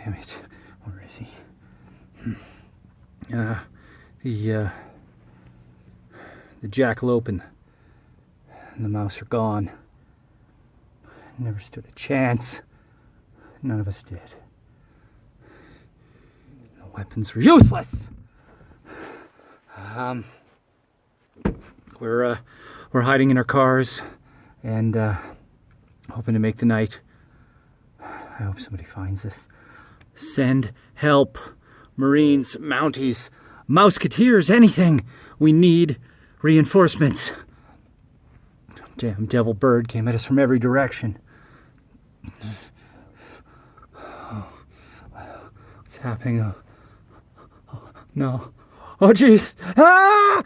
Damn it. Where is he? The jackalope and the mouse are gone. Never stood a chance. None of us did. The weapons were useless. We're hiding in our cars and hoping to make the night. I hope somebody finds us. Send help. Marines, Mounties, Mouseketeers, anything. We need reinforcements. Damn devil bird came at us from every direction. What's happening? Oh, no. Oh, jeez. Ah!